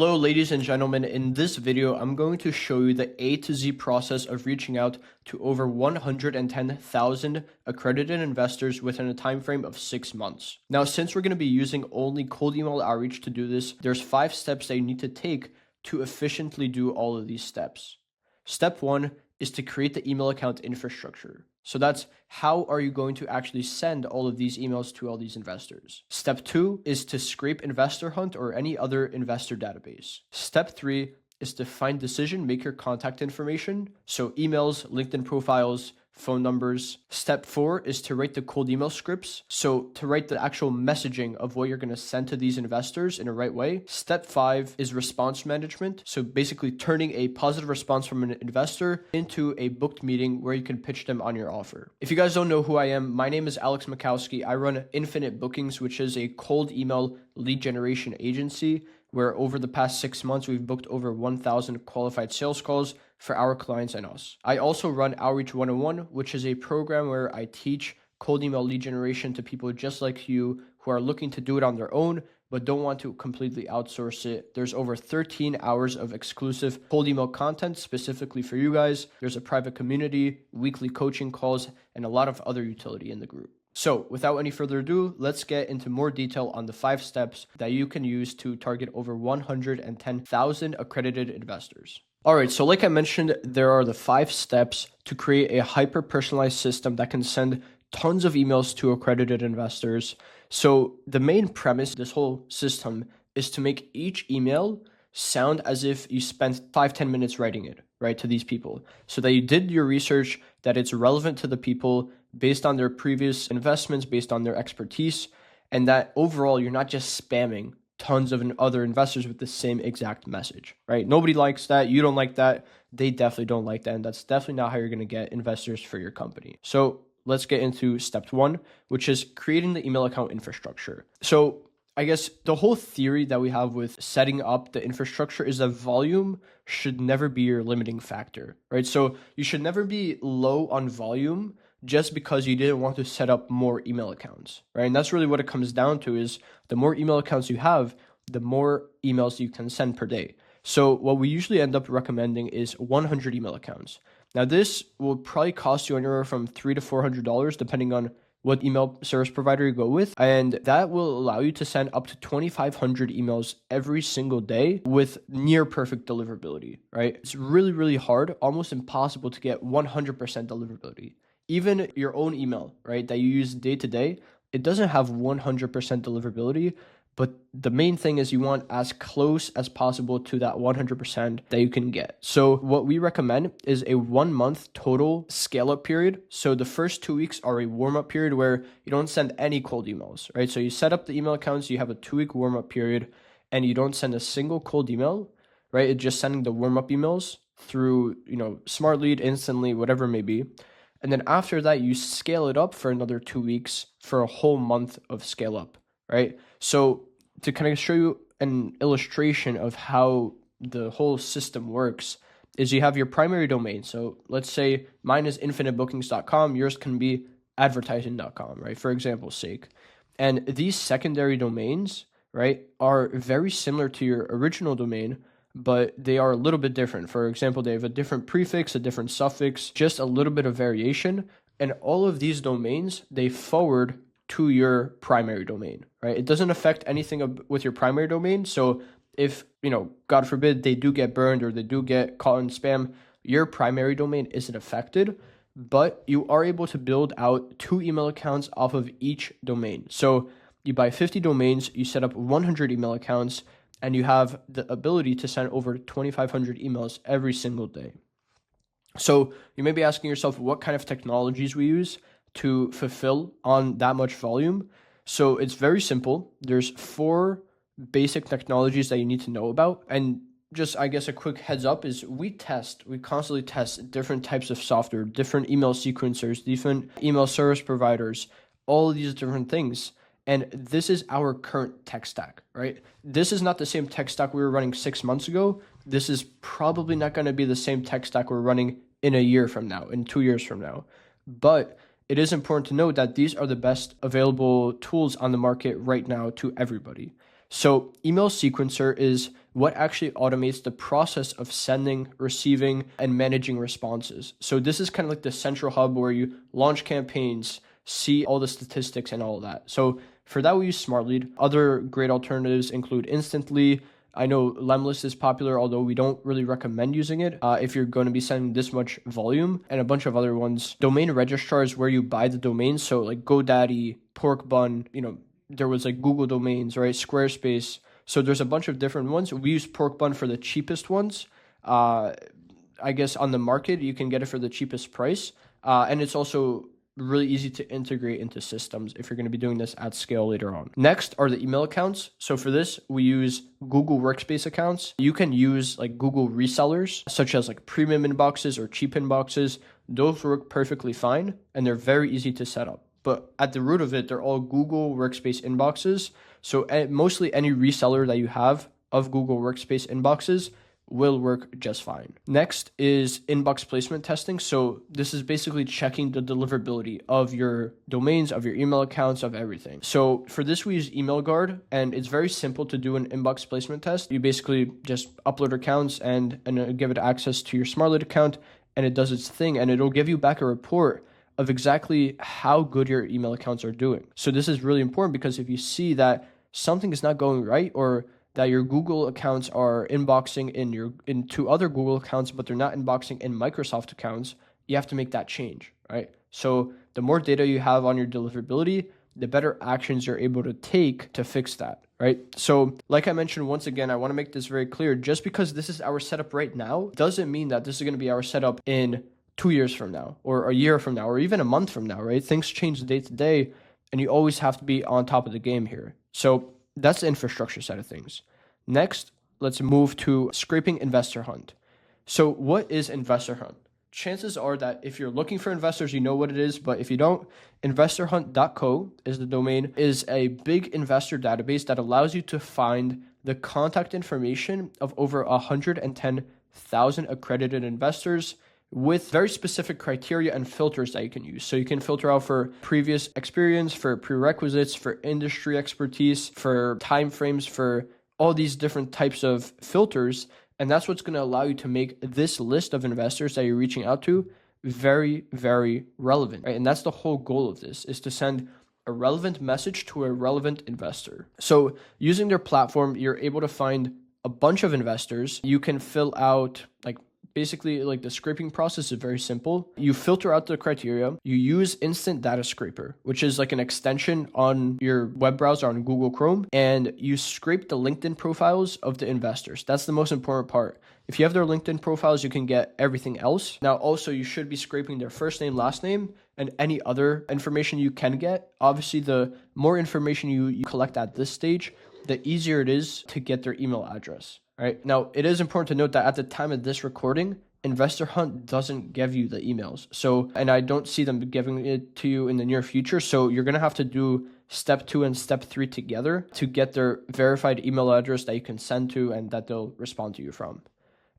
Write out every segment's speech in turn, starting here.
Hello, ladies and gentlemen. In this video, I'm going to show you the A to Z process of reaching out to over 110,000 accredited investors within a time frame of 6 months. Now, since we're going to be using only cold email outreach to do this, there's 5 steps that you need to take to efficiently do all of these steps. Step 1 is to create the email account infrastructure. So that's how are you going to actually send all of these emails to all these investors. Step 2 is to scrape InvestorHunt or any other investor database. Step 3 is to find decision maker contact information, so emails, LinkedIn profiles, phone numbers. Step 4 is to write the cold email scripts, so to write the actual messaging of what you're going to send to these investors in a right way. Step 5 is response management, so basically turning a positive response from an investor into a booked meeting where you can pitch them on your offer. If you guys don't know who I am, my name is Makowski. I run Infinite Bookings, which is a cold email lead generation agency where over the past 6 months, we've booked over 1,000 qualified sales calls for our clients and us. I also run Outreach 101, which is a program where I teach cold email lead generation to people just like you who are looking to do it on their own, but don't want to completely outsource it. There's over 13 hours of exclusive cold email content specifically for you guys. There's a private community, weekly coaching calls, and a lot of other utility in the group. So without any further ado, let's get into more detail on the 5 steps that you can use to target over 110,000 accredited investors. All right, so like I mentioned, there are the 5 steps to create a hyper-personalized system that can send tons of emails to accredited investors. So the main premise of this whole system is to make each email sound as if you spent 5-10 minutes writing it, right, to these people, so that you did your research, that it's relevant to the people based on their previous investments, based on their expertise, and that overall you're not just spamming tons of other investors with the same exact message, right? Nobody likes that. You don't like that. They definitely don't like that. And that's definitely not how you're going to get investors for your company. So let's get into step 1, which is creating the email account infrastructure. So I guess the whole theory that we have with setting up the infrastructure is that volume should never be your limiting factor, right? So you should never be low on volume just because you didn't want to set up more email accounts, right? And that's really what it comes down to, is the more email accounts you have, the more emails you can send per day. So what we usually end up recommending is 100 email accounts. Now this will probably cost you anywhere from $300 to $400 depending on what email service provider you go with. And that will allow you to send up to 2,500 emails every single day with near perfect deliverability, right? It's really, really hard, almost impossible to get 100% deliverability. Even your own email, right, that you use day to day, it doesn't have 100% deliverability, but the main thing is you want as close as possible to that 100% that you can get. So what we recommend is a 1 month total scale up period. So the first 2 weeks are a warm up period where you don't send any cold emails, right? So you set up the email accounts, you have a 2-week warm up period, and you don't send a single cold email, right? It's just sending the warm up emails through, Smart Lead, Instantly, whatever it may be. And then after that, you scale it up for another 2 weeks for a whole month of scale up, right? So to kind of show you an illustration of how the whole system works is you have your primary domain. So let's say mine is infinitebookings.com. Yours can be advertising.com, right? For example's sake. And these secondary domains, right, are very similar to your original domain, but they are a little bit different. For example, they have a different prefix, a different suffix, just a little bit of variation. And all of these domains, they forward to your primary domain, right? It doesn't affect anything with your primary domain. So if, God forbid, they do get burned or they do get caught in spam, your primary domain isn't affected, but you are able to build out 2 email accounts off of each domain. So you buy 50 domains, you set up 100 email accounts, and you have the ability to send over 2,500 emails every single day. So you may be asking yourself what kind of technologies we use to fulfill on that much volume. So it's very simple. There's 4 basic technologies that you need to know about. And just, I guess, a quick heads up is we constantly test different types of software, different email sequencers, different email service providers, all of these different things. And this is our current tech stack, right? This is not the same tech stack we were running 6 months ago. This is probably not going to be the same tech stack we're running in a year from now, in 2 years from now. But it is important to note that these are the best available tools on the market right now to everybody. So email sequencer is what actually automates the process of sending, receiving, and managing responses. So this is kind of like the central hub where you launch campaigns, see all the statistics and all of that. So for that, we use SmartLead. Other great alternatives include Instantly. I know Lemlist is popular, although we don't really recommend using it if you're going to be sending this much volume, and a bunch of other ones. Domain registrar is where you buy the domains. So like GoDaddy, Pork Bun, there was like Google Domains, right? Squarespace. So there's a bunch of different ones. We use Pork Bun for the cheapest ones. I guess on the market, you can get it for the cheapest price. And it's also really easy to integrate into systems if you're going to be doing this at scale later on. Next are the email accounts. So for this, we use Google Workspace accounts. You can use like Google resellers, such as like premium inboxes or cheap inboxes. Those work perfectly fine, and they're very easy to set up. But at the root of it, they're all Google Workspace inboxes. So mostly any reseller that you have of Google Workspace inboxes will work just fine. Next is inbox placement testing. So this is basically checking the deliverability of your domains, of your email accounts, of everything. So for this, we use EmailGuard, and it's very simple to do an inbox placement test. You basically just upload accounts and give it access to your SmartLead account, and it does its thing, and it'll give you back a report of exactly how good your email accounts are doing. So this is really important because if you see that something is not going right, or that your Google accounts are inboxing into other Google accounts, but they're not inboxing in Microsoft accounts, you have to make that change, right? So the more data you have on your deliverability, the better actions you're able to take to fix that, right? So like I mentioned, once again, I want to make this very clear. Just because this is our setup right now doesn't mean that this is going to be our setup in 2 years from now, or a year from now, or even a month from now, right? Things change day to day, and you always have to be on top of the game here. So that's the infrastructure side of things. Next, let's move to scraping InvestorHunt. So what is InvestorHunt? Chances are that if you're looking for investors, you know what it is, but if you don't, investorhunt.co is the domain, is a big investor database that allows you to find the contact information of over 110,000 accredited investors with very specific criteria and filters that you can use. So you can filter out for previous experience, for prerequisites, for industry expertise, for timeframes, for all these different types of filters. And that's what's going to allow you to make this list of investors that you're reaching out to very, very relevant, right? And that's the whole goal of this, is to send a relevant message to a relevant investor. So using their platform, you're able to find a bunch of investors. You can fill out basically the scraping process is very simple. You filter out the criteria. You use Instant Data Scraper, which is like an extension on your web browser on Google Chrome, and you scrape the LinkedIn profiles of the investors. That's the most important part. If you have their LinkedIn profiles, you can get everything else. Now, also, you should be scraping their first name, last name, and any other information you can get. Obviously, the more information you collect at this stage, the easier it is to get their email address. Right. Now, it is important to note that at the time of this recording, InvestorHunt doesn't give you the emails. And I don't see them giving it to you in the near future. So you're going to have to do step 2 and step 3 together to get their verified email address that you can send to and that they'll respond to you from.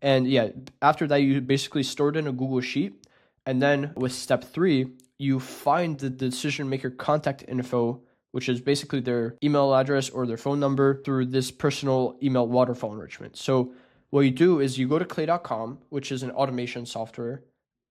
And yeah, after that, you basically store it in a Google Sheet. And then with step 3, you find the decision maker contact info, which is basically their email address or their phone number, through this personal email waterfall enrichment. So what you do is you go to clay.com, which is an automation software,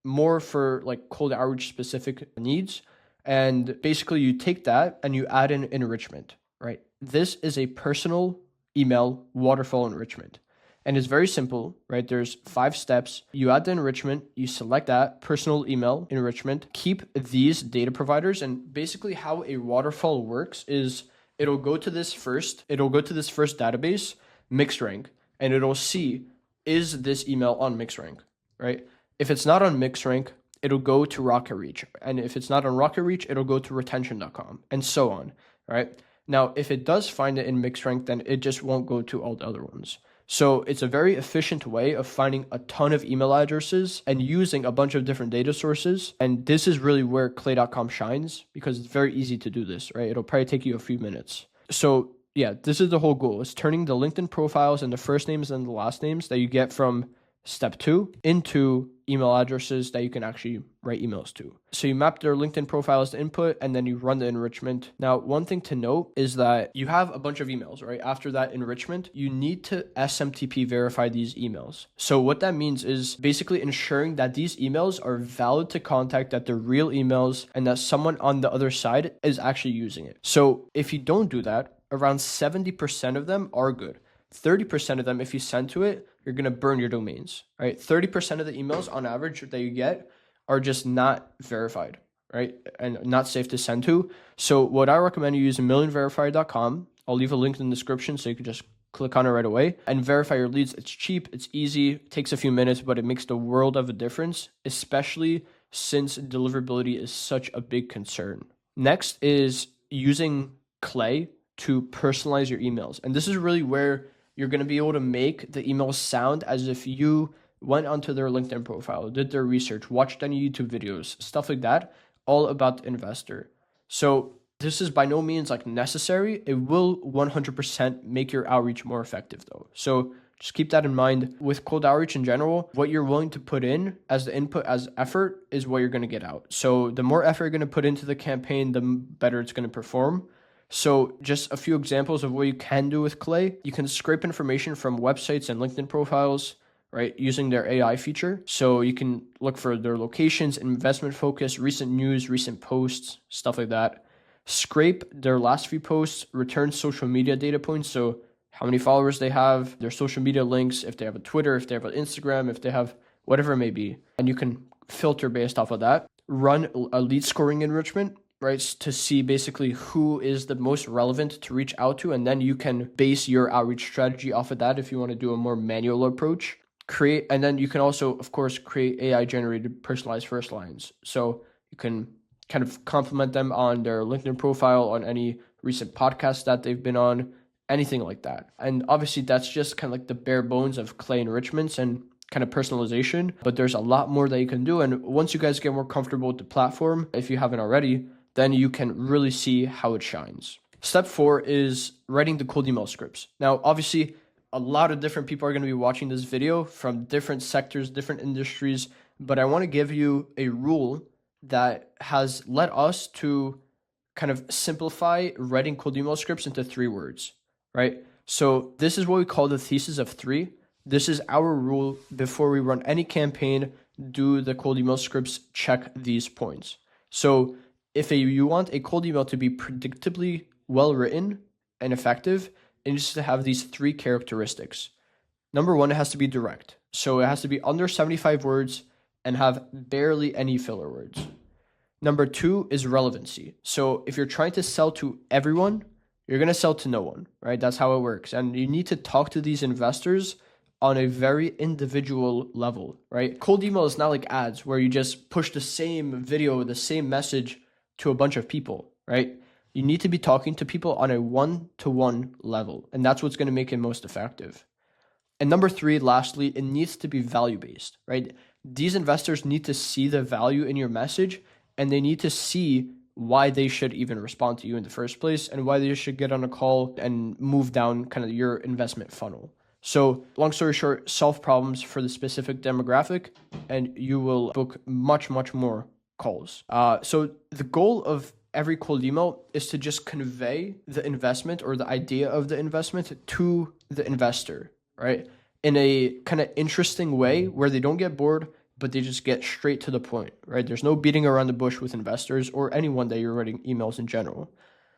more for cold outreach specific needs. And basically you take that and you add in enrichment, right? This is a personal email waterfall enrichment. And it's very simple, right? There's 5 steps. You add the enrichment, you select that personal email enrichment, keep these data providers. And basically how a waterfall works is it'll go to this first database, MixRank, and it'll see, is this email on MixRank, right? If it's not on MixRank, it'll go to RocketReach. And if it's not on RocketReach, it'll go to retention.com and so on, right? Now, if it does find it in MixRank, then it just won't go to all the other ones. So it's a very efficient way of finding a ton of email addresses and using a bunch of different data sources. And this is really where clay.com shines, because it's very easy to do this, right? It'll probably take you a few minutes. So yeah, this is the whole goal. It's turning the LinkedIn profiles and the first names and the last names that you get from step 2 into email addresses that you can actually write emails to. So you map their LinkedIn profile as the input, and then you run the enrichment. Now, one thing to note is that you have a bunch of emails, right? After that enrichment, you need to SMTP verify these emails. So what that means is basically ensuring that these emails are valid to contact, that they're real emails, and that someone on the other side is actually using it. So if you don't do that, around 70% of them are good. 30% of them, if you send to it, you're going to burn your domains, right? 30% of the emails on average that you get are just not verified, right? And not safe to send to. So what I recommend, you use millionverifier.com. I'll leave a link in the description so you can just click on it right away and verify your leads. It's cheap, it's easy, it takes a few minutes, but it makes the world of a difference, especially since deliverability is such a big concern. Next is using Clay to personalize your emails. And this is really where you're going to be able to make the emails sound as if you went onto their LinkedIn profile, did their research, watched any YouTube videos, stuff like that, all about the investor. So this is by no means like necessary. It will 100% make your outreach more effective though. So just keep that in mind. With cold outreach in general, what you're willing to put in as the input, as effort, is what you're going to get out. So the more effort you're going to put into the campaign, the better it's going to perform. So just a few examples of what you can do with Clay. You can scrape information from websites and LinkedIn profiles, right, using their AI feature. So you can look for their locations, investment focus, recent news, recent posts, stuff like that. Scrape their last few posts, return social media data points. So how many followers they have, their social media links, if they have a Twitter, if they have an Instagram, if they have whatever it may be. And you can filter based off of that. Run a lead scoring enrichment, right, to see basically who is the most relevant to reach out to. And then you can base your outreach strategy off of that if you want to do a more manual approach. And then you can also, of course, create AI generated personalized first lines. So you can kind of compliment them on their LinkedIn profile, on any recent podcasts that they've been on, anything like that. And obviously that's just kind of like the bare bones of Clay enrichments and kind of personalization, but there's a lot more that you can do. And once you guys get more comfortable with the platform, if you haven't already, then you can really see how it shines. Step 4 is writing the cold email scripts. Now, obviously, a lot of different people are going to be watching this video from different sectors, different industries, but I want to give you a rule that has led us to kind of simplify writing cold email scripts into 3 words, right? So this is what we call the thesis of 3. This is our rule before we run any campaign, do the cold email scripts, check these points. So if you want a cold email to be predictably well written and effective, it needs to have these 3 characteristics. Number 1, it has to be direct. So it has to be under 75 words and have barely any filler words. Number 2 is relevancy. So if you're trying to sell to everyone, you're going to sell to no one, right? That's how it works. And you need to talk to these investors on a very individual level, right? Cold email is not like ads where you just push the same video, the same message to a bunch of people, right? You need to be talking to people on a one-to-one level, and that's what's going to make it most effective. And number 3, lastly, it needs to be value-based, right? These investors need to see the value in your message, and they need to see why they should even respond to you in the first place and why they should get on a call and move down kind of your investment funnel. So long story short, solve problems for the specific demographic, and you will book much, much more calls. So the goal of every cold email is to just convey the investment or the idea of the investment to the investor, right? In a kind of interesting way where they don't get bored, but they just get straight to the point, right? There's no beating around the bush with investors or anyone that you're writing emails in general.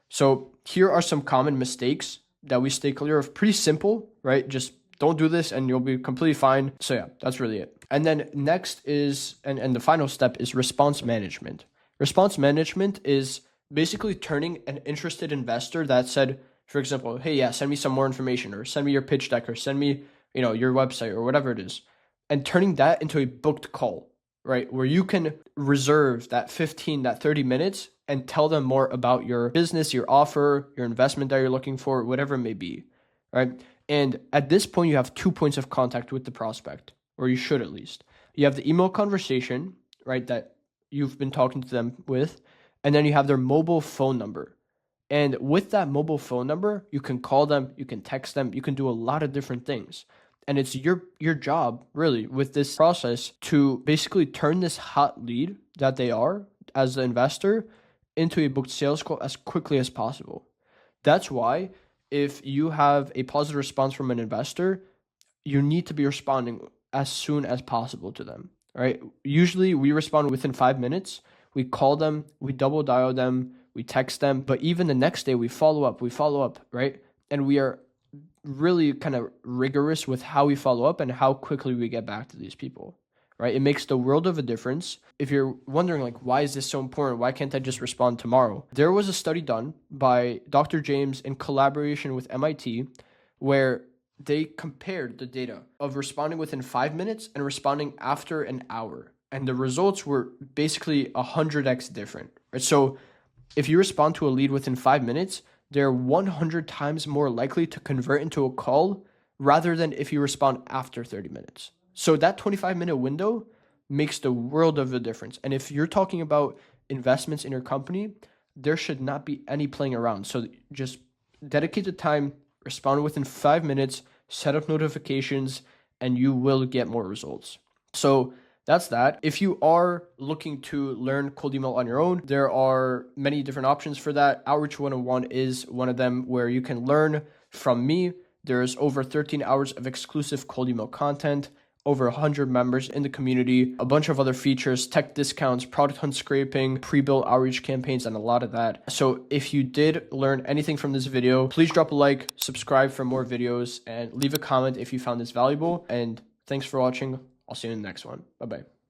So here are some common mistakes that we stay clear of. Pretty simple, right? Just don't do this and you'll be completely fine. So yeah, that's really it. And then next is, and the final step is response management. Response management is basically turning an interested investor that said, for example, hey, yeah, send me some more information, or send me your pitch deck, or send me, your website, or whatever it is, and turning that into a booked call, right? Where you can reserve that 15, that 30 minutes and tell them more about your business, your offer, your investment that you're looking for, whatever it may be, right? And at this point, you have 2 points of contact with the prospect, or you should at least. You have the email conversation, right, that you've been talking to them with, and then you have their mobile phone number. And with that mobile phone number, you can call them, you can text them, you can do a lot of different things. And it's your job, really, with this process to basically turn this hot lead that they are as the investor into a booked sales call as quickly as possible. That's why if you have a positive response from an investor, you need to be responding as soon as possible to them, right? Usually we respond within 5 minutes. We call them, we double dial them, we text them, but even the next day we follow up, right? And we are really kind of rigorous with how we follow up and how quickly we get back to these people, right? It makes the world of a difference. If you're wondering, like, why is this so important? Why can't I just respond tomorrow? There was a study done by Dr. James in collaboration with MIT where they compared the data of responding within 5 minutes and responding after an hour. And the results were basically 100x different, right? So if you respond to a lead within 5 minutes, they're 100 times more likely to convert into a call rather than if you respond after 30 minutes. So that 25-minute window makes the world of a difference. And if you're talking about investments in your company, there should not be any playing around. So just dedicate the time, respond within 5 minutes, set up notifications, and you will get more results. So that's that. If you are looking to learn cold email on your own, there are many different options for that. Outreach 101 is one of them where you can learn from me. There's over 13 hours of exclusive cold email content, over 100 members in the community, a bunch of other features, tech discounts, product hunt scraping, pre-built outreach campaigns, and a lot of that. So if you did learn anything from this video, please drop a like, subscribe for more videos, and leave a comment if you found this valuable. And thanks for watching. I'll see you in the next one. Bye-bye.